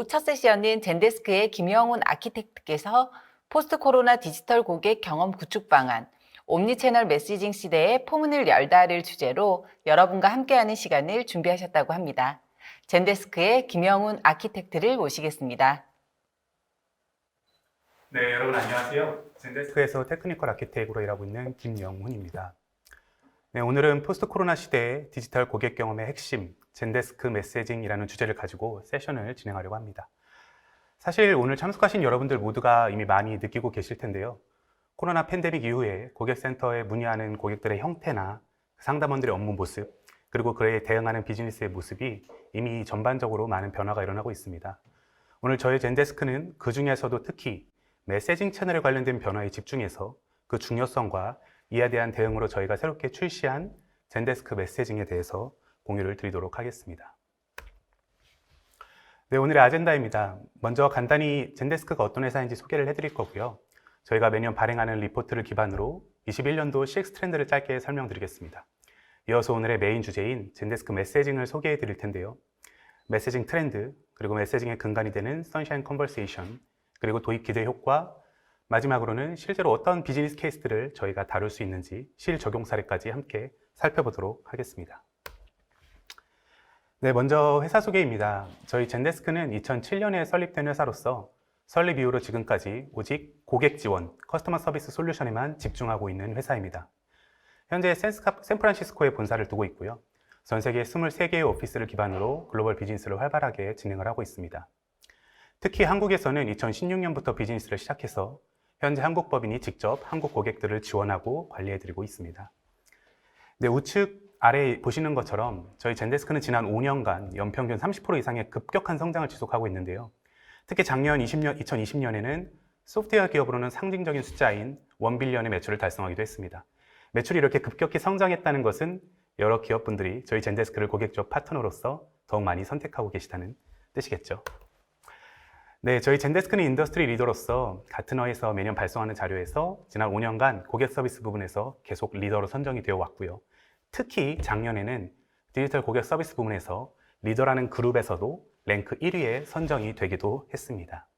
오후 첫 세션은 젠데스크의 김영훈 아키텍트께서 포스트 코로나 디지털 고객 경험 구축 방안, 옴니채널 메시징 시대의 포문을 열다를 주제로 여러분과 함께하는 시간을 준비하셨다고 합니다. 젠데스크의 김영훈 아키텍트를 모시겠습니다. 네, 여러분 안녕하세요. 젠데스크에서 테크니컬 아키텍트로 일하고 있는 김영훈입니다. 네, 오늘은 포스트 코로나 시대의 디지털 고객 경험의 핵심, 젠데스크 메시징이라는 주제를 가지고 세션을 진행하려고 합니다. 사실 오늘 참석하신 여러분들 모두가 이미 많이 느끼고 계실 텐데요. 코로나 팬데믹 이후에 고객센터에 문의하는 고객들의 형태나 상담원들의 업무 모습, 그리고 그에 대응하는 비즈니스의 모습이 이미 전반적으로 많은 변화가 일어나고 있습니다. 오늘 저희 젠데스크는 그 중에서도 특히 메시징 채널에 관련된 변화에 집중해서 그 중요성과 이에 대한 대응으로 저희가 새롭게 출시한 젠데스크 메시징에 대해서 공유를 드리도록 하겠습니다. 네, 오늘의 아젠다입니다. 먼저 간단히 젠데스크가 어떤 회사인지 소개를 해드릴 거고요. 저희가 매년 발행하는 리포트를 기반으로 21년도 CX 트렌드를 짧게 설명드리겠습니다. 이어서 오늘의 메인 주제인 젠데스크 메시징을 소개해 드릴 텐데요. 메시징 트렌드, 그리고 메시징의 근간이 되는 선샤인 컨버세이션, 그리고 도입 기대 효과, 마지막으로는 실제로 어떤 비즈니스 케이스들을 저희가 다룰 수 있는지 실적용 사례까지 함께 살펴보도록 하겠습니다. 네, 먼저 회사 소개입니다. 저희 젠데스크는 2007년에 설립된 회사로서 설립 이후로 지금까지 오직 고객 지원, 커스터머 서비스 솔루션에만 집중하고 있는 회사입니다. 현재 샌프란시스코에 본사를 두고 있고요. 전 세계 23개의 오피스를 기반으로 글로벌 비즈니스를 활발하게 진행을 하고 있습니다. 특히 한국에서는 2016년부터 비즈니스를 시작해서 현재 한국 법인이 직접 한국 고객들을 지원하고 관리해드리고 있습니다. 네, 우측 아래 보시는 것처럼 저희 젠데스크는 지난 5년간 연평균 30% 이상의 급격한 성장을 지속하고 있는데요. 특히 작년 2020년에는 소프트웨어 기업으로는 상징적인 숫자인 1빌리언의 매출을 달성하기도 했습니다. 매출이 이렇게 급격히 성장했다는 것은 여러 기업분들이 저희 젠데스크를 고객 지원 파트너로서 더욱 많이 선택하고 계시다는 뜻이겠죠. 네, 저희 젠데스크는 인더스트리 리더로서 가트너에서 매년 발송하는 자료에서 지난 5년간 고객 서비스 부분에서 계속 리더로 선정이 되어 왔고요. 특히 작년에는 디지털 고객 서비스 부분에서 리더라는 그룹에서도 랭크 1위에 선정이 되기도 했습니다.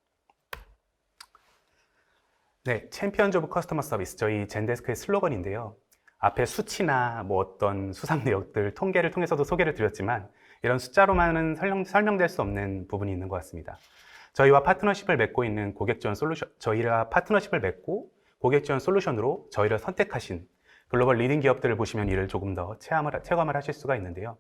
네, 챔피언즈 오브 커스터머 서비스, 저희 젠데스크의 슬로건인데요. 앞에 수치나 어떤 수상 내역들, 통계를 통해서도 소개를 드렸지만 이런 숫자로만은 설명될 수 없는 부분이 있는 것 같습니다. 저희와 파트너십을 맺고 있는 고객 지원 솔루션, 저희와 파트너십을 맺고 고객 지원 솔루션으로 저희를 선택하신 글로벌 리딩 기업들을 보시면 이를 조금 더 체감을 하실 수가 있는데요.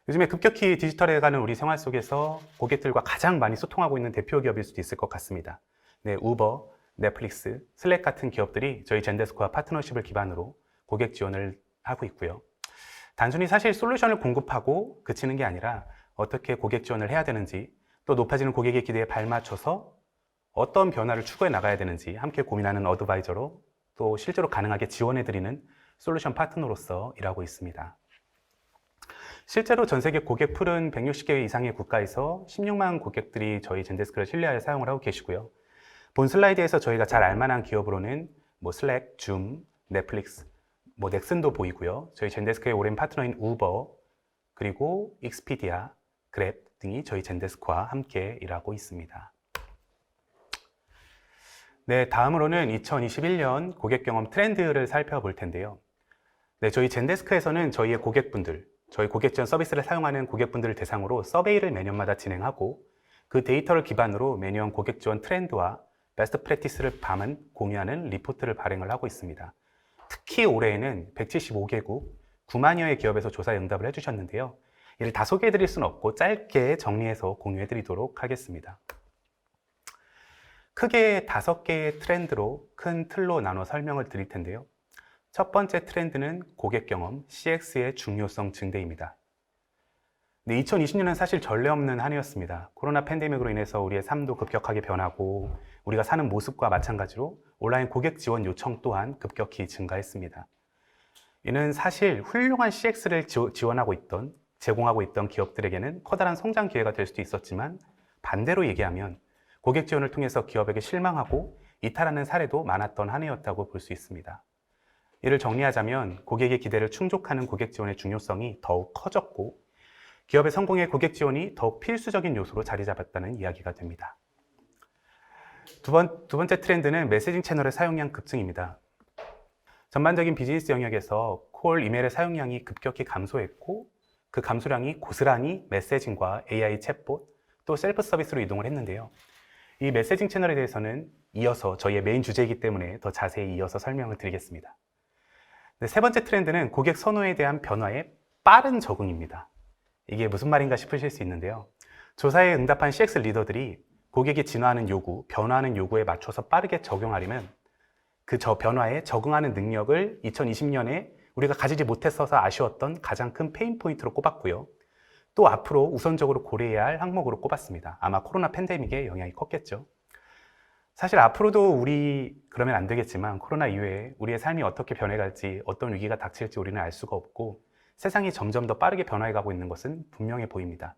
요즘에 급격히 디지털해가는 우리 생활 속에서 고객들과 가장 많이 소통하고 있는 대표 기업일 수도 있을 것 같습니다. 네, 우버, 넷플릭스, 슬랙 같은 기업들이 저희 젠데스크와 파트너십을 기반으로 고객 지원을 하고 있고요. 단순히 사실 솔루션을 공급하고 그치는 게 아니라 어떻게 고객 지원을 해야 되는지, 또 높아지는 고객의 기대에 발맞춰서 어떤 변화를 추구해 나가야 되는지 함께 고민하는 어드바이저로 또 실제로 가능하게 지원해드리는 솔루션 파트너로서 일하고 있습니다. 실제로 전 세계 고객 풀은 160개 이상의 국가에서 16만 고객들이 저희 젠데스크를 신뢰하여 사용을 하고 계시고요. 본 슬라이드에서 저희가 잘 알만한 기업으로는 슬랙, 줌, 넷플릭스, 넥슨도 보이고요. 저희 젠데스크의 오랜 파트너인 우버, 그리고 익스피디아, 그랩 등이 저희 젠데스크와 함께 일하고 있습니다. 네, 다음으로는 2021년 고객 경험 트렌드를 살펴볼 텐데요. 네, 저희 젠데스크에서는 저희의 고객분들, 저희 고객 지원 서비스를 사용하는 고객분들을 대상으로 서베이를 매년마다 진행하고 그 데이터를 기반으로 매년 고객 지원 트렌드와 베스트 프랙티스를 밤은 공유하는 리포트를 발행을 하고 있습니다. 특히 올해에는 175개국 9만여의 기업에서 조사 응답을 해주셨는데요. 이를 다 소개해드릴 수는 없고 짧게 정리해서 공유해드리도록 하겠습니다. 크게 5개의 트렌드로 큰 틀로 나눠 설명을 드릴 텐데요. 첫 번째 트렌드는 고객 경험, CX의 중요성 증대입니다. 네, 2020년은 사실 전례 없는 한 해였습니다. 코로나 팬데믹으로 인해서 우리의 삶도 급격하게 변하고 우리가 사는 모습과 마찬가지로 온라인 고객 지원 요청 또한 급격히 증가했습니다. 이는 사실 훌륭한 CX를 지원하고 있던 제공하고 있던 기업들에게는 커다란 성장 기회가 될 수도 있었지만 반대로 얘기하면 고객 지원을 통해서 기업에게 실망하고 이탈하는 사례도 많았던 한 해였다고 볼 수 있습니다. 이를 정리하자면 고객의 기대를 충족하는 고객 지원의 중요성이 더욱 커졌고 기업의 성공에 고객 지원이 더욱 필수적인 요소로 자리 잡았다는 이야기가 됩니다. 두 번째 트렌드는 메시징 채널의 사용량 급증입니다. 전반적인 비즈니스 영역에서 콜 이메일의 사용량이 급격히 감소했고 그 감소량이 고스란히 메시징과 AI 챗봇 또 셀프 서비스로 이동을 했는데요. 이 메시징 채널에 대해서는 이어서 저희의 메인 주제이기 때문에 더 자세히 이어서 설명을 드리겠습니다. 세 번째 트렌드는 고객 선호에 대한 변화에 빠른 적응입니다. 이게 무슨 말인가 싶으실 수 있는데요. 조사에 응답한 CX 리더들이 고객이 진화하는 요구, 변화하는 요구에 맞춰서 빠르게 적용하려면 그 변화에 적응하는 능력을 2020년에 우리가 가지지 못했어서 아쉬웠던 가장 큰 페인 포인트로 꼽았고요. 또 앞으로 우선적으로 고려해야 할 항목으로 꼽았습니다. 아마 코로나 팬데믹의 영향이 컸겠죠. 사실 앞으로도 우리 그러면 안 되겠지만 코로나 이후에 우리의 삶이 어떻게 변해갈지 어떤 위기가 닥칠지 우리는 알 수가 없고 세상이 점점 더 빠르게 변화해가고 있는 것은 분명해 보입니다.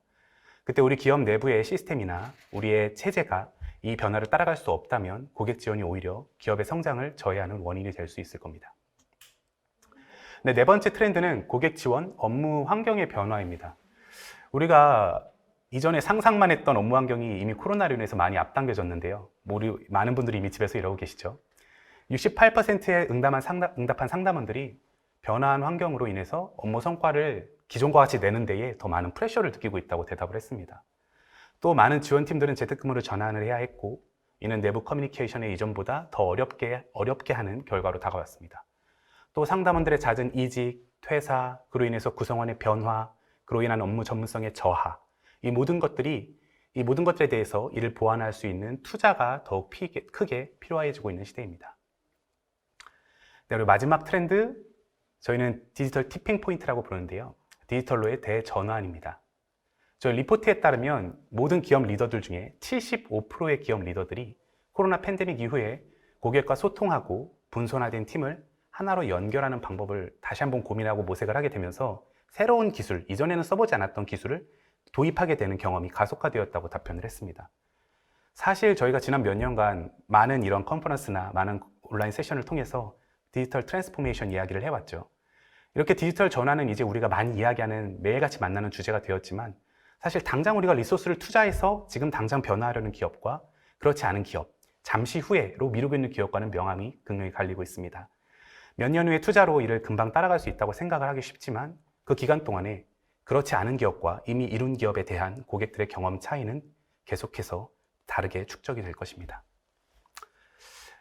그때 우리 기업 내부의 시스템이나 우리의 체제가 이 변화를 따라갈 수 없다면 고객 지원이 오히려 기업의 성장을 저해하는 원인이 될 수 있을 겁니다. 네 번째 트렌드는 고객 지원 업무 환경의 변화입니다. 우리가 이전에 상상만 했던 업무 환경이 이미 코로나로 인해서 많이 앞당겨졌는데요. 많은 분들이 이미 집에서 일하고 계시죠. 68%의 응답한 상담원들이 변화한 환경으로 인해서 업무 성과를 기존과 같이 내는 데에 더 많은 프레셔를 느끼고 있다고 대답을 했습니다. 또 많은 지원팀들은 재택근무를 전환을 해야 했고 이는 내부 커뮤니케이션의 이전보다 더 어렵게 하는 결과로 다가왔습니다. 또 상담원들의 잦은 이직, 퇴사, 그로 인해서 구성원의 변화, 그로 인한 업무 전문성의 저하, 이 모든 것들에 대해서 이를 보완할 수 있는 투자가 더욱 크게 필요해지고 있는 시대입니다. 네, 그리고 마지막 트렌드, 저희는 디지털 티핑 포인트라고 부르는데요. 디지털로의 대전환입니다. 저희 리포트에 따르면 모든 기업 리더들 중에 75%의 기업 리더들이 코로나 팬데믹 이후에 고객과 소통하고 분산화된 팀을 하나로 연결하는 방법을 다시 한번 고민하고 모색을 하게 되면서 새로운 기술, 이전에는 써보지 않았던 기술을 도입하게 되는 경험이 가속화되었다고 답변을 했습니다. 사실 저희가 지난 몇 년간 많은 이런 컨퍼런스나 많은 온라인 세션을 통해서 디지털 트랜스포메이션 이야기를 해왔죠. 이렇게 디지털 전환은 이제 우리가 많이 이야기하는 매일같이 만나는 주제가 되었지만 사실 당장 우리가 리소스를 투자해서 지금 당장 변화하려는 기업과 그렇지 않은 기업, 잠시 후에로 미루고 있는 기업과는 명암이 극명히 갈리고 있습니다. 몇 년 후에 투자로 이를 금방 따라갈 수 있다고 생각을 하기 쉽지만 그 기간 동안에 그렇지 않은 기업과 이미 이룬 기업에 대한 고객들의 경험 차이는 계속해서 다르게 축적이 될 것입니다.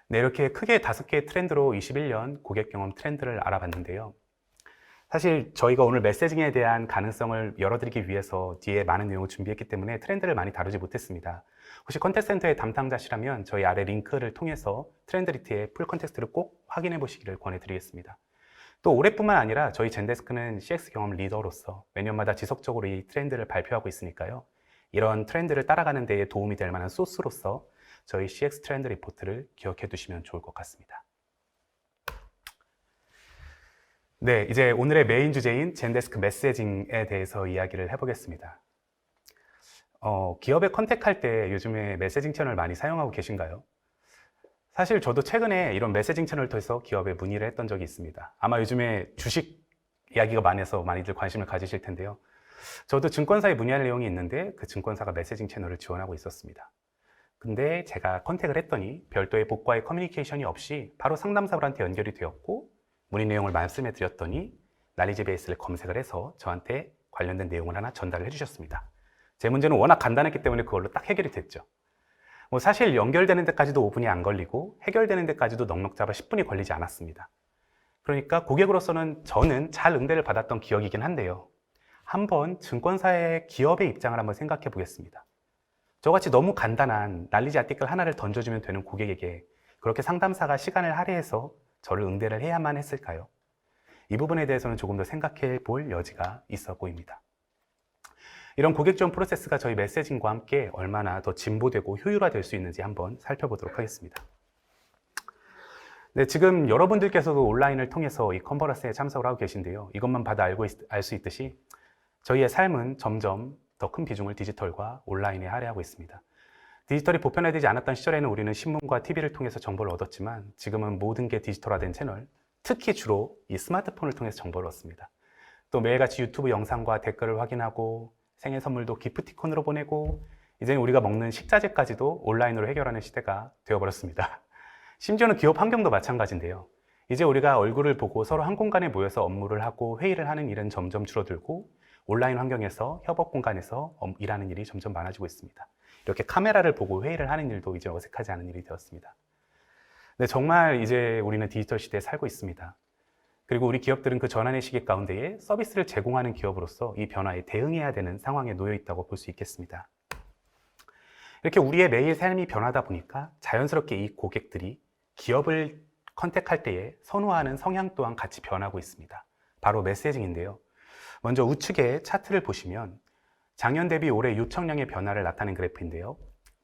네, 이렇게 크게 5개의 트렌드로 21년 고객 경험 트렌드를 알아봤는데요. 사실 저희가 오늘 메시징에 대한 가능성을 열어드리기 위해서 뒤에 많은 내용을 준비했기 때문에 트렌드를 많이 다루지 못했습니다. 혹시 컨택트센터의 담당자시라면 저희 아래 링크를 통해서 트렌드 리트의 풀 컨텍스트를 꼭 확인해 보시기를 권해드리겠습니다. 또 올해뿐만 아니라 저희 젠데스크는 CX 경험 리더로서 매년마다 지속적으로 이 트렌드를 발표하고 있으니까요. 이런 트렌드를 따라가는 데에 도움이 될 만한 소스로서 저희 CX 트렌드 리포트를 기억해 두시면 좋을 것 같습니다. 네, 이제 오늘의 메인 주제인 젠데스크 메시징에 대해서 이야기를 해보겠습니다. 기업에 컨택할 때 요즘에 메시징 채널 많이 사용하고 계신가요? 사실 저도 최근에 이런 메시징 채널을 통해서 기업에 문의를 했던 적이 있습니다. 아마 요즘에 주식 이야기가 많아서 많이들 관심을 가지실 텐데요. 저도 증권사에 문의할 내용이 있는데 그 증권사가 메시징 채널을 지원하고 있었습니다. 근데 제가 컨택을 했더니 별도의 복과의 커뮤니케이션이 없이 바로 상담사분한테 연결이 되었고 문의 내용을 말씀해 드렸더니 날리지 베이스를 검색을 해서 저한테 관련된 내용을 하나 전달을 해주셨습니다. 제 문제는 워낙 간단했기 때문에 그걸로 딱 해결이 됐죠. 사실 연결되는 데까지도 5분이 안 걸리고 해결되는 데까지도 넉넉 잡아 10분이 걸리지 않았습니다. 그러니까 고객으로서는 저는 잘 응대를 받았던 기억이긴 한데요. 한번 증권사의 기업의 입장을 한번 생각해 보겠습니다. 저같이 너무 간단한 날리지 아티클 하나를 던져주면 되는 고객에게 그렇게 상담사가 시간을 할애해서 저를 응대를 해야만 했을까요? 이 부분에 대해서는 조금 더 생각해 볼 여지가 있어 보입니다. 이런 고객 지원 프로세스가 저희 메시징과 함께 얼마나 더 진보되고 효율화될 수 있는지 한번 살펴보도록 하겠습니다. 네, 지금 여러분들께서도 온라인을 통해서 이 컨퍼런스에 참석을 하고 계신데요. 이것만 봐도 알 수 있듯이 저희의 삶은 점점 더 큰 비중을 디지털과 온라인에 할애하고 있습니다. 디지털이 보편화되지 않았던 시절에는 우리는 신문과 TV를 통해서 정보를 얻었지만 지금은 모든 게 디지털화된 채널, 특히 주로 이 스마트폰을 통해서 정보를 얻습니다. 또 매일같이 유튜브 영상과 댓글을 확인하고 생일 선물도 기프티콘으로 보내고 이제는 우리가 먹는 식자재까지도 온라인으로 해결하는 시대가 되어버렸습니다. 심지어는 기업 환경도 마찬가지인데요. 이제 우리가 얼굴을 보고 서로 한 공간에 모여서 업무를 하고 회의를 하는 일은 점점 줄어들고 온라인 환경에서 협업 공간에서 일하는 일이 점점 많아지고 있습니다. 이렇게 카메라를 보고 회의를 하는 일도 이제 어색하지 않은 일이 되었습니다. 네, 정말 이제 우리는 디지털 시대에 살고 있습니다. 그리고 우리 기업들은 그 전환의 시기 가운데에 서비스를 제공하는 기업으로서 이 변화에 대응해야 되는 상황에 놓여 있다고 볼 수 있겠습니다. 이렇게 우리의 매일 삶이 변하다 보니까 자연스럽게 이 고객들이 기업을 컨택할 때에 선호하는 성향 또한 같이 변하고 있습니다. 바로 메시징인데요. 먼저 우측의 차트를 보시면 작년 대비 올해 요청량의 변화를 나타낸 그래프인데요.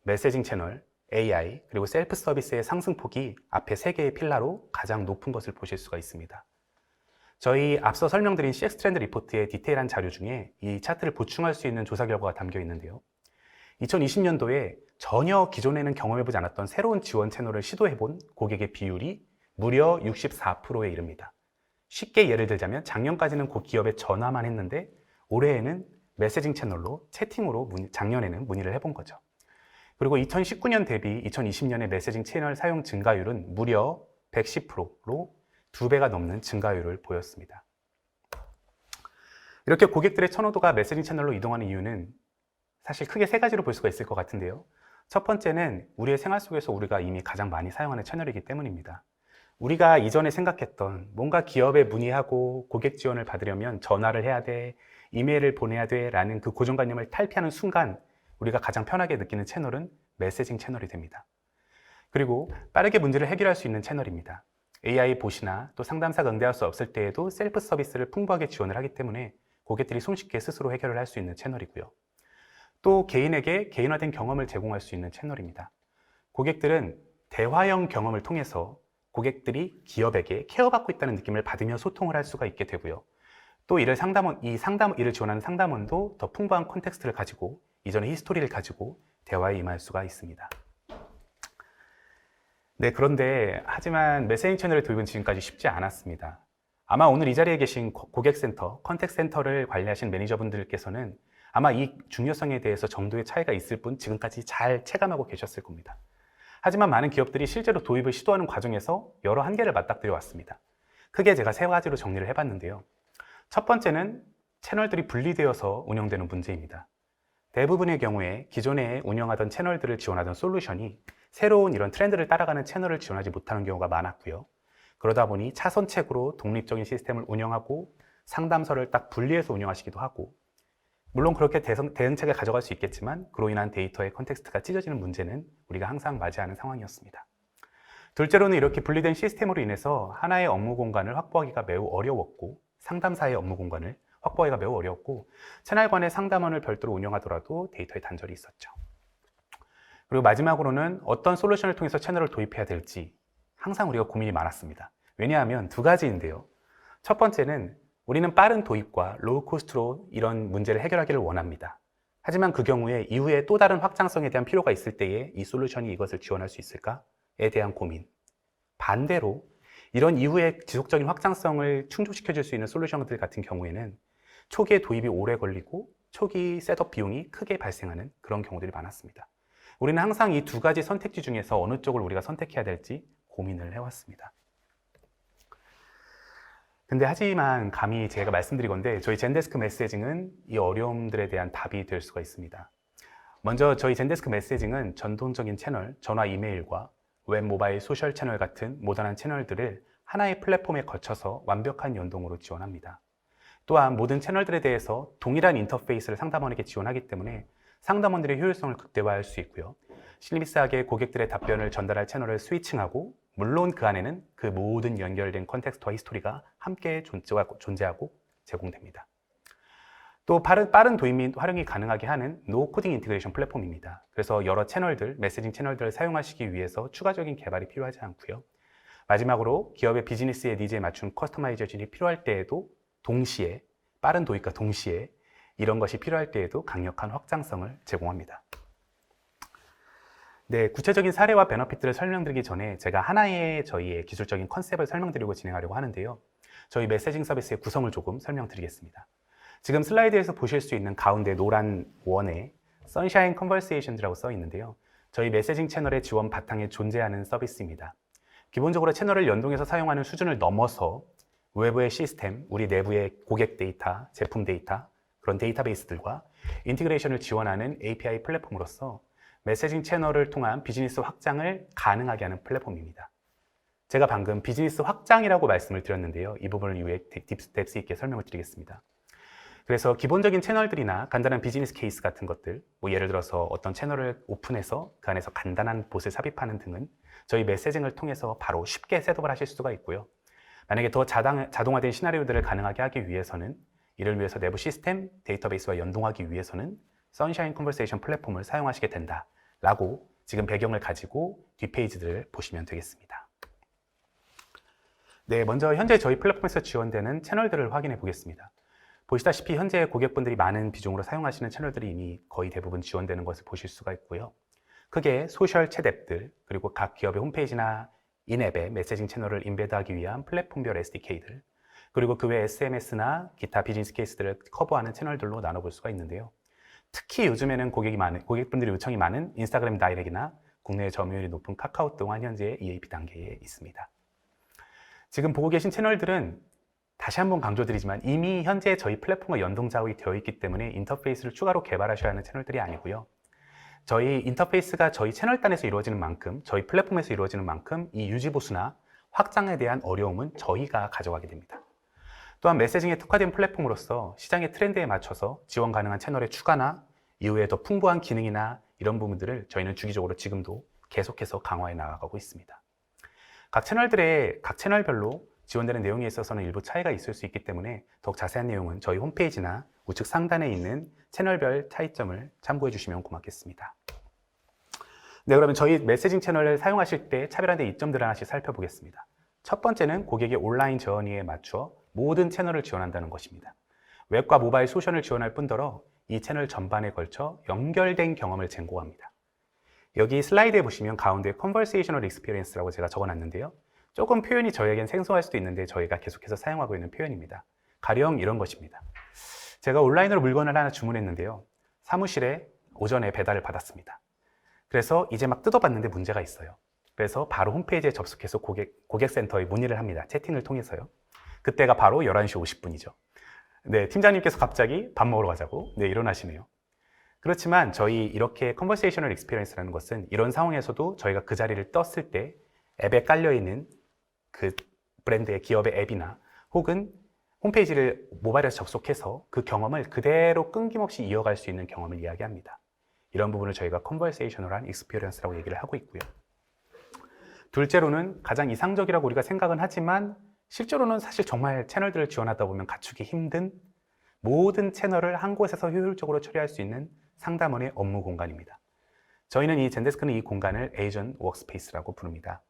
메시징 채널, AI, 그리고 셀프 서비스의 상승폭이 앞에 세 개의 필라로 가장 높은 것을 보실 수가 있습니다. 저희 앞서 설명드린 CX 트렌드 리포트의 디테일한 자료 중에 이 차트를 보충할 수 있는 조사 결과가 담겨 있는데요. 2020년도에 전혀 기존에는 경험해보지 않았던 새로운 지원 채널을 시도해본 고객의 비율이 무려 64%에 이릅니다. 쉽게 예를 들자면 작년까지는 그 기업에 전화만 했는데 올해에는 메시징 채널로 채팅으로 작년에는 문의를 해본 거죠. 그리고 2019년 대비 2020년의 메시징 채널 사용 증가율은 무려 110%로 2배가 넘는 증가율을 보였습니다. 이렇게 고객들의 선호도가 메시징 채널로 이동하는 이유는 사실 크게 세 가지로 볼 수가 있을 것 같은데요. 첫 번째는 우리의 생활 속에서 우리가 이미 가장 많이 사용하는 채널이기 때문입니다. 우리가 이전에 생각했던 뭔가 기업에 문의하고 고객 지원을 받으려면 전화를 해야 돼, 이메일을 보내야 돼 라는 그 고정관념을 탈피하는 순간 우리가 가장 편하게 느끼는 채널은 메시징 채널이 됩니다. 그리고 빠르게 문제를 해결할 수 있는 채널입니다. AI 봇이나 또 상담사가 응대할 수 없을 때에도 셀프 서비스를 풍부하게 지원을 하기 때문에 고객들이 손쉽게 스스로 해결을 할 수 있는 채널이고요. 또 개인에게 개인화된 경험을 제공할 수 있는 채널입니다. 고객들은 대화형 경험을 통해서 고객들이 기업에게 케어받고 있다는 느낌을 받으며 소통을 할 수가 있게 되고요. 또 일을 지원하는 상담원도 더 풍부한 컨텍스트를 가지고 이전의 히스토리를 가지고 대화에 임할 수가 있습니다. 네, 그런데 하지만 메시징 채널의 도입은 지금까지 쉽지 않았습니다. 아마 오늘 이 자리에 계신 고객센터, 컨택센터를 관리하신 매니저분들께서는 아마 이 중요성에 대해서 정도의 차이가 있을 뿐 지금까지 잘 체감하고 계셨을 겁니다. 하지만 많은 기업들이 실제로 도입을 시도하는 과정에서 여러 한계를 맞닥뜨려 왔습니다. 크게 제가 세 가지로 정리를 해봤는데요. 첫 번째는 채널들이 분리되어서 운영되는 문제입니다. 대부분의 경우에 기존에 운영하던 채널들을 지원하던 솔루션이 새로운 이런 트렌드를 따라가는 채널을 지원하지 못하는 경우가 많았고요. 그러다 보니 차선책으로 독립적인 시스템을 운영하고 상담서를 딱 분리해서 운영하시기도 하고, 물론 그렇게 대응책을 가져갈 수 있겠지만 그로 인한 데이터의 컨텍스트가 찢어지는 문제는 우리가 항상 맞이하는 상황이었습니다. 둘째로는 이렇게 분리된 시스템으로 인해서 하나의 업무 공간을 확보하기가 매우 어려웠고, 상담사의 업무 공간을 확보하기가 매우 어려웠고, 채널 간의 상담원을 별도로 운영하더라도 데이터에 단절이 있었죠. 그리고 마지막으로는 어떤 솔루션을 통해서 채널을 도입해야 될지 항상 우리가 고민이 많았습니다. 왜냐하면 두 가지인데요. 첫 번째는 우리는 빠른 도입과 로우 코스트로 이런 문제를 해결하기를 원합니다. 하지만 그 경우에 이후에 또 다른 확장성에 대한 필요가 있을 때에 이 솔루션이 이것을 지원할 수 있을까에 대한 고민. 반대로 이런 이후에 지속적인 확장성을 충족시켜 줄 수 있는 솔루션들 같은 경우에는 초기에 도입이 오래 걸리고 초기 셋업 비용이 크게 발생하는 그런 경우들이 많았습니다. 우리는 항상 이 두 가지 선택지 중에서 어느 쪽을 우리가 선택해야 될지 고민을 해왔습니다. 근데 하지만 감히 제가 말씀드리건데 저희 젠데스크 메시징은 이 어려움들에 대한 답이 될 수가 있습니다. 먼저 저희 젠데스크 메시징은 전통적인 채널, 전화, 이메일과 웹, 모바일, 소셜 채널 같은 모던한 채널들을 하나의 플랫폼에 거쳐서 완벽한 연동으로 지원합니다. 또한 모든 채널들에 대해서 동일한 인터페이스를 상담원에게 지원하기 때문에 상담원들의 효율성을 극대화할 수 있고요. 실비스하게 고객들의 답변을 전달할 채널을 스위칭하고, 물론 그 안에는 그 모든 연결된 컨텍스트와 히스토리가 함께 존재하고 제공됩니다. 또 빠른 도입 및 활용이 가능하게 하는 노 코딩 인티그레이션 플랫폼입니다. 그래서 여러 채널들, 메시징 채널들을 사용하시기 위해서 추가적인 개발이 필요하지 않고요. 마지막으로 기업의 비즈니스의 니즈에 맞춘 커스터마이제이션이 필요할 때에도 동시에, 빠른 도입과 동시에 이런 것이 필요할 때에도 강력한 확장성을 제공합니다. 네, 구체적인 사례와 베너핏들을 설명드리기 전에 제가 하나의 저희의 기술적인 컨셉을 설명드리고 진행하려고 하는데요. 저희 메시징 서비스의 구성을 조금 설명드리겠습니다. 지금 슬라이드에서 보실 수 있는 가운데 노란 원에 Sunshine Conversations라고 써 있는데요. 저희 메시징 채널의 지원 바탕에 존재하는 서비스입니다. 기본적으로 채널을 연동해서 사용하는 수준을 넘어서 외부의 시스템, 우리 내부의 고객 데이터, 제품 데이터, 그런 데이터베이스들과 인티그레이션을 지원하는 API 플랫폼으로서 메시징 채널을 통한 비즈니스 확장을 가능하게 하는 플랫폼입니다. 제가 방금 비즈니스 확장이라고 말씀을 드렸는데요. 이 부분을 위해 딥스 있게 설명을 드리겠습니다. 그래서 기본적인 채널들이나 간단한 비즈니스 케이스 같은 것들, 뭐 예를 들어서 어떤 채널을 오픈해서 그 안에서 간단한 봇을 삽입하는 등은 저희 메시징을 통해서 바로 쉽게 셋업을 하실 수가 있고요. 만약에 더 자동화된 시나리오들을 가능하게 하기 위해서는 이를 위해서 내부 시스템, 데이터베이스와 연동하기 위해서는 Sunshine Conversation 플랫폼을 사용하시게 된다라고 지금 배경을 가지고 뒷페이지들을 보시면 되겠습니다. 네, 먼저 현재 저희 플랫폼에서 지원되는 채널들을 확인해 보겠습니다. 보시다시피 현재 고객분들이 많은 비중으로 사용하시는 채널들이 이미 거의 대부분 지원되는 것을 보실 수가 있고요. 크게 소셜 챗 앱들, 그리고 각 기업의 홈페이지나 인앱에 메시징 채널을 인베드하기 위한 플랫폼별 SDK들, 그리고 그 외 SMS나 기타 비즈니스 케이스들을 커버하는 채널들로 나눠볼 수가 있는데요. 특히 요즘에는 고객분들이 요청이 많은 인스타그램 다이렉트나 국내 점유율이 높은 카카오 또한 현재 EAP 단계에 있습니다. 지금 보고 계신 채널들은 다시 한번 강조드리지만 이미 현재 저희 플랫폼과 연동 작업이 되어 있기 때문에 인터페이스를 추가로 개발하셔야 하는 채널들이 아니고요. 저희 인터페이스가 저희 채널단에서 이루어지는 만큼, 저희 플랫폼에서 이루어지는 만큼 이 유지보수나 확장에 대한 어려움은 저희가 가져가게 됩니다. 또한 메시징에 특화된 플랫폼으로서 시장의 트렌드에 맞춰서 지원 가능한 채널의 추가나 이후에 더 풍부한 기능이나 이런 부분들을 저희는 주기적으로 지금도 계속해서 강화해 나가고 있습니다. 각 채널별로 지원되는 내용에 있어서는 일부 차이가 있을 수 있기 때문에 더욱 자세한 내용은 저희 홈페이지나 우측 상단에 있는 채널별 차이점을 참고해 주시면 고맙겠습니다. 네, 그러면 저희 메시징 채널을 사용하실 때 차별화된 이점들을 하나씩 살펴보겠습니다. 첫 번째는 고객의 온라인 저니에 맞춰 모든 채널을 지원한다는 것입니다. 웹과 모바일 소셜을 지원할 뿐더러 이 채널 전반에 걸쳐 연결된 경험을 제공합니다. 여기 슬라이드에 보시면 가운데 Conversational Experience라고 제가 적어놨는데요. 조금 표현이 저에겐 생소할 수도 있는데 저희가 계속해서 사용하고 있는 표현입니다. 가령 이런 것입니다. 제가 온라인으로 물건을 하나 주문했는데요. 사무실에 오전에 배달을 받았습니다. 그래서 이제 막 뜯어봤는데 문제가 있어요. 그래서 바로 홈페이지에 접속해서 고객센터에 문의를 합니다. 채팅을 통해서요. 그때가 바로 11시 50분이죠. 네, 팀장님께서 갑자기 밥 먹으러 가자고 일어나시네요. 그렇지만 저희 이렇게 컨버세이셔널 익스피리언스라는 것은 이런 상황에서도 저희가 그 자리를 떴을 때 앱에 깔려있는 그 브랜드의 기업의 앱이나 혹은 홈페이지를 모바일에서 접속해서 그 경험을 그대로 끊김없이 이어갈 수 있는 경험을 이야기합니다. 이런 부분을 저희가 컨버세이셔널한 익스피리언스라고 얘기를 하고 있고요. 둘째로는 가장 이상적이라고 우리가 생각은 하지만 실제로는 사실 정말 채널들을 지원하다 보면 갖추기 힘든 모든 채널을 한 곳에서 효율적으로 처리할 수 있는 상담원의 업무 공간입니다. 저희는 이 젠데스크는 이 공간을 에이전트 워크스페이스라고 부릅니다.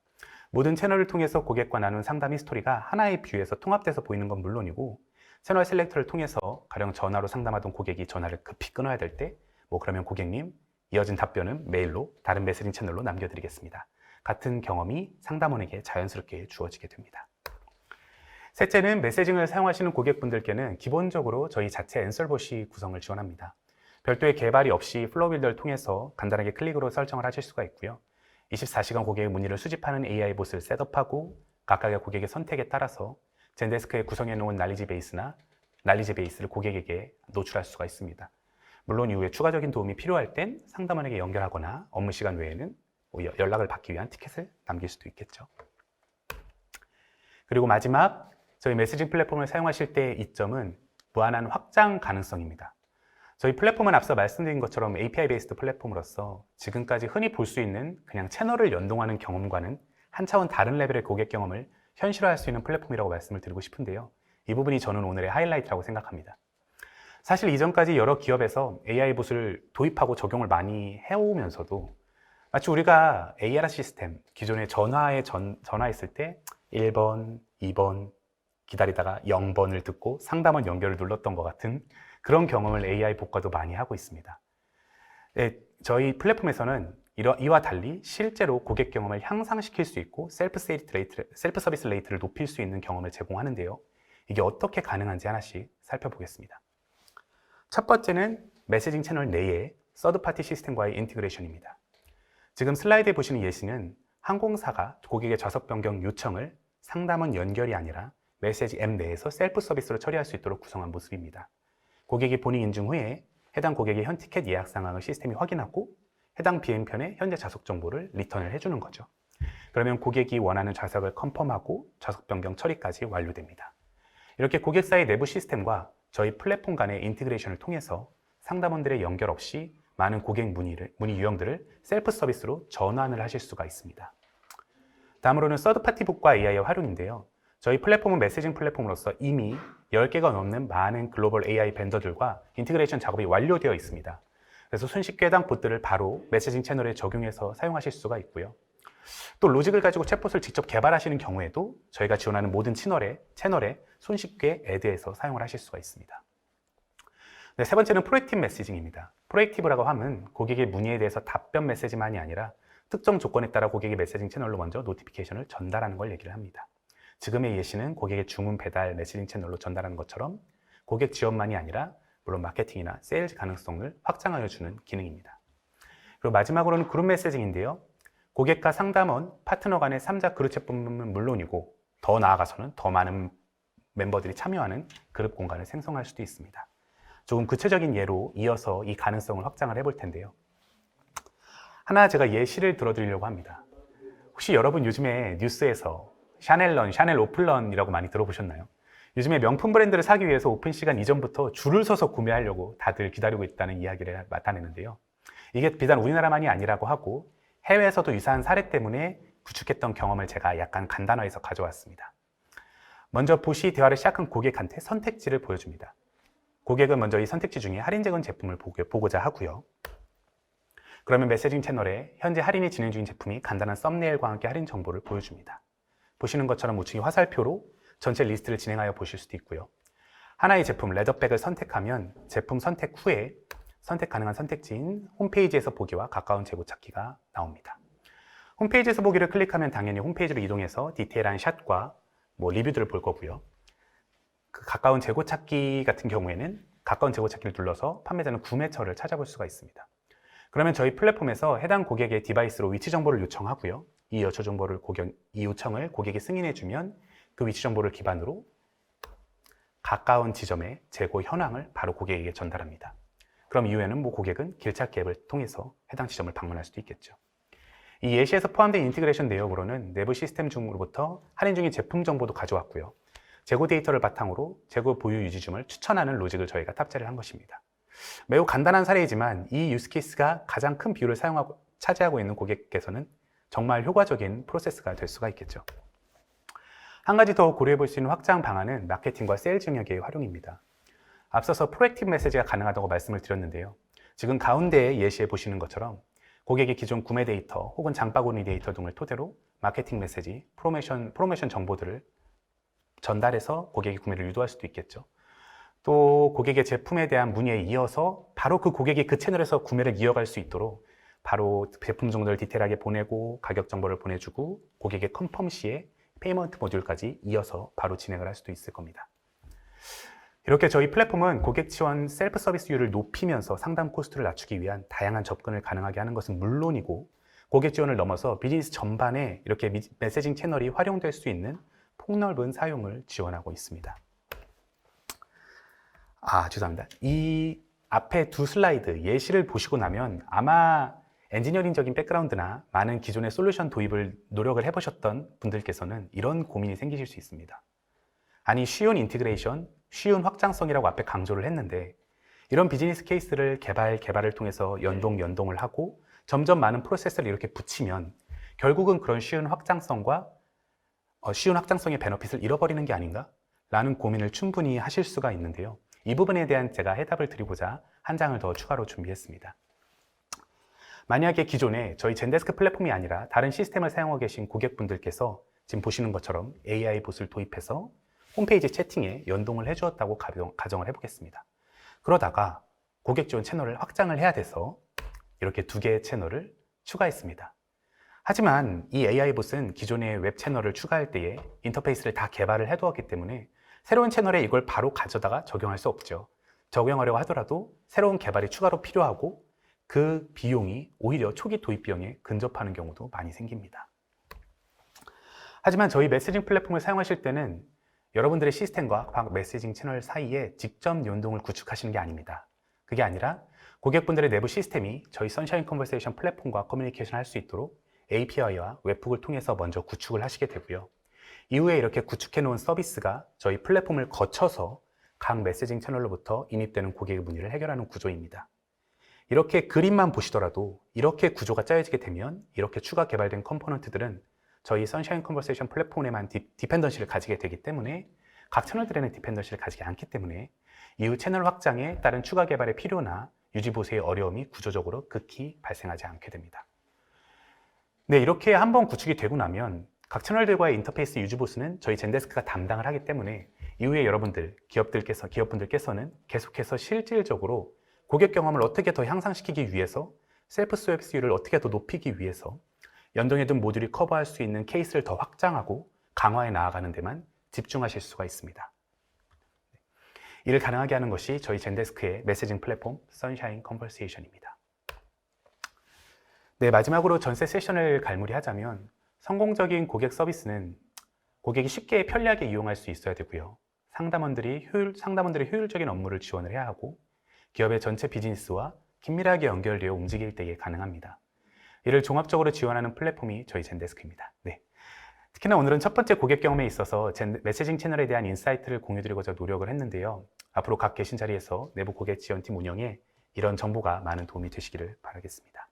모든 채널을 통해서 고객과 나눈 상담 히스토리가 하나의 뷰에서 통합돼서 보이는 건 물론이고 채널 셀렉터를 통해서 가령 전화로 상담하던 고객이 전화를 급히 끊어야 될 때 그러면 고객님 이어진 답변은 메일로 다른 메시징 채널로 남겨드리겠습니다. 같은 경험이 상담원에게 자연스럽게 주어지게 됩니다. 셋째는 메시징을 사용하시는 고객분들께는 기본적으로 저희 자체 앤서봇이 구성을 지원합니다. 별도의 개발이 없이 플로우 빌더를 통해서 간단하게 클릭으로 설정을 하실 수가 있고요. 24시간 고객의 문의를 수집하는 AI 봇을 셋업하고 각각의 고객의 선택에 따라서 젠데스크에 구성해 놓은 난리지 베이스를 고객에게 노출할 수가 있습니다. 물론 이후에 추가적인 도움이 필요할 땐 상담원에게 연결하거나 업무 시간 외에는 연락을 받기 위한 티켓을 남길 수도 있겠죠. 그리고 마지막, 저희 메시징 플랫폼을 사용하실 때의 이점은 무한한 확장 가능성입니다. 저희 플랫폼은 앞서 말씀드린 것처럼 API 베이스드 플랫폼으로서 지금까지 흔히 볼 수 있는 그냥 채널을 연동하는 경험과는 한 차원 다른 레벨의 고객 경험을 현실화할 수 있는 플랫폼이라고 말씀을 드리고 싶은데요. 이 부분이 저는 오늘의 하이라이트라고 생각합니다. 사실 이전까지 여러 기업에서 AI 봇을 도입하고 적용을 많이 해오면서도 마치 우리가 AR 시스템, 기존의 전화했을 때 1번, 2번 기다리다가 0번을 듣고 상담원 연결을 눌렀던 것 같은 그런 경험을 AI 봇과도 많이 하고 있습니다. 네, 저희 플랫폼에서는 이와 달리 실제로 고객 경험을 향상시킬 수 있고 셀프 서비스 레이트를 높일 수 있는 경험을 제공하는데요. 이게 어떻게 가능한지 하나씩 살펴보겠습니다. 첫 번째는 메시징 채널 내의 서드파티 시스템과의 인티그레이션입니다. 지금 슬라이드에 보시는 예시는 항공사가 고객의 좌석 변경 요청을 상담원 연결이 아니라 메시지 앱 내에서 셀프 서비스로 처리할 수 있도록 구성한 모습입니다. 고객이 본인 인증 후에 해당 고객의 현 티켓 예약 상황을 시스템이 확인하고 해당 비행편의 현재 좌석 정보를 리턴을 해주는 거죠. 그러면 고객이 원하는 좌석을 컨펌하고 좌석 변경 처리까지 완료됩니다. 이렇게 고객사의 내부 시스템과 저희 플랫폼 간의 인티그레이션을 통해서 상담원들의 연결 없이 많은 고객 문의 유형들을 셀프 서비스로 전환을 하실 수가 있습니다. 다음으로는 서드파티 북과 AI의 활용인데요. 저희 플랫폼은 메시징 플랫폼으로서 이미 10개가 넘는 많은 글로벌 AI 벤더들과 인티그레이션 작업이 완료되어 있습니다. 그래서 손쉽게 해당 봇들을 바로 메시징 채널에 적용해서 사용하실 수가 있고요. 또 로직을 가지고 챗봇을 직접 개발하시는 경우에도 저희가 지원하는 모든 채널에 손쉽게 애드해서 사용을 하실 수가 있습니다. 네, 세 번째는 프로액티브 메시징입니다. 프로액티브라고 하면 고객의 문의에 대해서 답변 메시지만이 아니라 특정 조건에 따라 고객의 메시징 채널로 먼저 노티피케이션을 전달하는 걸 얘기를 합니다. 지금의 예시는 고객의 주문 배달 메시징 채널로 전달하는 것처럼 고객 지원만이 아니라 물론 마케팅이나 세일즈 가능성을 확장하여 주는 기능입니다. 그리고 마지막으로는 그룹 메시징인데요. 고객과 상담원, 파트너 간의 3자 그룹 챗봇은 물론이고 더 나아가서는 더 많은 멤버들이 참여하는 그룹 공간을 생성할 수도 있습니다. 조금 구체적인 예로 이어서 이 가능성을 확장을 해볼 텐데요. 하나 제가 예시를 들어드리려고 합니다. 혹시 여러분 요즘에 뉴스에서 샤넬런, 샤넬 오픈런이라고 많이 들어보셨나요? 요즘에 명품 브랜드를 사기 위해서 오픈 시간 이전부터 줄을 서서 구매하려고 다들 기다리고 있다는 이야기를 나타내는데요. 이게 비단 우리나라만이 아니라고 하고 해외에서도 유사한 사례 때문에 구축했던 경험을 제가 약간 간단화해서 가져왔습니다. 먼저 봇이 대화를 시작한 고객한테 선택지를 보여줍니다. 고객은 먼저 이 선택지 중에 할인적인 제품을 보고자 하고요. 그러면 메시징 채널에 현재 할인이 진행 중인 제품이 간단한 썸네일과 함께 할인 정보를 보여줍니다. 보시는 것처럼 우측이 화살표로 전체 리스트를 진행하여 보실 수도 있고요. 하나의 제품, 레더백을 선택하면 제품 선택 후에 선택 가능한 선택지인 홈페이지에서 보기와 가까운 재고 찾기가 나옵니다. 홈페이지에서 보기를 클릭하면 당연히 홈페이지로 이동해서 디테일한 샷과 리뷰들을 볼 거고요. 그 가까운 재고 찾기 같은 경우에는 가까운 재고 찾기를 눌러서 판매자는 구매처를 찾아볼 수가 있습니다. 그러면 저희 플랫폼에서 해당 고객의 디바이스로 위치 정보를 요청하고요. 이 요청을 고객이 승인해주면 그 위치 정보를 기반으로 가까운 지점의 재고 현황을 바로 고객에게 전달합니다. 그럼 이후에는 고객은 길찾기 앱을 통해서 해당 지점을 방문할 수도 있겠죠. 이 예시에서 포함된 인티그레이션 내역으로는 내부 시스템 중으로부터 할인 중인 제품 정보도 가져왔고요. 재고 데이터를 바탕으로 재고 보유 유지 중을 추천하는 로직을 저희가 탑재를 한 것입니다. 매우 간단한 사례이지만 이 유스케이스가 가장 큰 비율을 차지하고 있는 고객께서는 정말 효과적인 프로세스가 될 수가 있겠죠. 한 가지 더 고려해 볼 수 있는 확장 방안은 마케팅과 세일즈 영역의 활용입니다. 앞서서 프로액티브 메시지가 가능하다고 말씀을 드렸는데요. 지금 가운데 예시에 보시는 것처럼 고객의 기존 구매 데이터 혹은 장바구니 데이터 등을 토대로 마케팅 메시지, 프로모션 정보들을 전달해서 고객의 구매를 유도할 수도 있겠죠. 또 고객의 제품에 대한 문의에 이어서 바로 그 고객이 그 채널에서 구매를 이어갈 수 있도록 바로 제품 정보를 디테일하게 보내고 가격 정보를 보내주고 고객의 컨펌 시에 페이먼트 모듈까지 이어서 바로 진행을 할 수도 있을 겁니다. 이렇게 저희 플랫폼은 고객 지원 셀프 서비스율을 높이면서 상담 코스트를 낮추기 위한 다양한 접근을 가능하게 하는 것은 물론이고 고객 지원을 넘어서 비즈니스 전반에 이렇게 메시징 채널이 활용될 수 있는 폭넓은 사용을 지원하고 있습니다. 죄송합니다. 이 앞에 두 슬라이드 예시를 보시고 나면 아마 엔지니어링적인 백그라운드나 많은 기존의 솔루션 도입을 노력을 해보셨던 분들께서는 이런 고민이 생기실 수 있습니다. 아니, 쉬운 인티그레이션, 쉬운 확장성이라고 앞에 강조를 했는데 이런 비즈니스 케이스를 개발을 통해서 연동을 하고 점점 많은 프로세스를 이렇게 붙이면 결국은 그런 쉬운 확장성의 베너핏을 잃어버리는 게 아닌가? 라는 고민을 충분히 하실 수가 있는데요. 이 부분에 대한 제가 해답을 드리고자 한 장을 더 추가로 준비했습니다. 만약에 기존에 저희 젠데스크 플랫폼이 아니라 다른 시스템을 사용하고 계신 고객분들께서 지금 보시는 것처럼 AI 봇을 도입해서 홈페이지 채팅에 연동을 해주었다고 가정을 해보겠습니다. 그러다가 고객 지원 채널을 확장을 해야 돼서 이렇게 2개의 채널을 추가했습니다. 하지만 이 AI 봇은 기존의 웹 채널을 추가할 때에 인터페이스를 다 개발을 해두었기 때문에 새로운 채널에 이걸 바로 가져다가 적용할 수 없죠. 적용하려고 하더라도 새로운 개발이 추가로 필요하고 그 비용이 오히려 초기 도입 비용에 근접하는 경우도 많이 생깁니다. 하지만 저희 메시징 플랫폼을 사용하실 때는 여러분들의 시스템과 각 메시징 채널 사이에 직접 연동을 구축하시는 게 아닙니다. 그게 아니라 고객분들의 내부 시스템이 저희 선샤인 컨버세이션 플랫폼과 커뮤니케이션 할 수 있도록 API와 웹북을 통해서 먼저 구축을 하시게 되고요. 이후에 이렇게 구축해 놓은 서비스가 저희 플랫폼을 거쳐서 각 메시징 채널로부터 인입되는 고객의 문의를 해결하는 구조입니다. 이렇게 그림만 보시더라도 이렇게 구조가 짜여지게 되면 이렇게 추가 개발된 컴포넌트들은 저희 선샤인 컨버세이션 플랫폼에만 디펜던시를 가지게 되기 때문에 각 채널들에는 디펜던시를 가지지 않기 때문에 이후 채널 확장에 따른 추가 개발의 필요나 유지 보수의 어려움이 구조적으로 극히 발생하지 않게 됩니다. 네, 이렇게 한번 구축이 되고 나면 각 채널들과의 인터페이스 유지 보수는 저희 젠데스크가 담당을 하기 때문에 이후에 여러분들, 기업분들께서는 계속해서 실질적으로 고객 경험을 어떻게 더 향상시키기 위해서 셀프 서비스율을 어떻게 더 높이기 위해서 연동해둔 모듈이 커버할 수 있는 케이스를 더 확장하고 강화해 나아가는 데만 집중하실 수가 있습니다. 이를 가능하게 하는 것이 저희 젠데스크의 메시징 플랫폼 선샤인 컨버세이션입니다. 네, 마지막으로 전세 세션을 갈무리하자면 성공적인 고객 서비스는 고객이 쉽게 편리하게 이용할 수 있어야 되고요. 상담원들의 효율적인 업무를 지원을 해야 하고 기업의 전체 비즈니스와 긴밀하게 연결되어 움직일 때에 가능합니다. 이를 종합적으로 지원하는 플랫폼이 저희 젠데스크입니다. 네. 특히나 오늘은 첫 번째 고객 경험에 있어서 메시징 채널에 대한 인사이트를 공유드리고자 노력을 했는데요. 앞으로 각 계신 자리에서 내부 고객 지원팀 운영에 이런 정보가 많은 도움이 되시기를 바라겠습니다.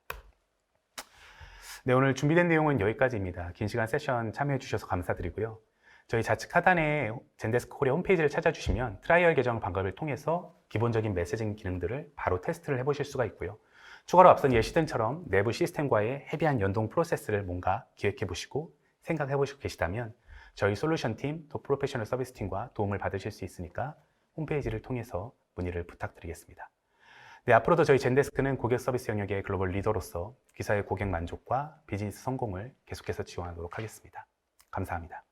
네, 오늘 준비된 내용은 여기까지입니다. 긴 시간 세션 참여해 주셔서 감사드리고요. 저희 좌측 하단에 젠데스크 코리아 홈페이지를 찾아주시면 트라이얼 계정 방법을 통해서 기본적인 메시징 기능들을 바로 테스트를 해보실 수가 있고요. 추가로 앞선 예시등처럼 내부 시스템과의 헤비한 연동 프로세스를 뭔가 기획해 보시고 생각해 보시고 계시다면 저희 솔루션 팀, 또 프로페셔널 서비스 팀과 도움을 받으실 수 있으니까 홈페이지를 통해서 문의를 부탁드리겠습니다. 네, 앞으로도 저희 젠데스크는 고객 서비스 영역의 글로벌 리더로서 기사의 고객 만족과 비즈니스 성공을 계속해서 지원하도록 하겠습니다. 감사합니다.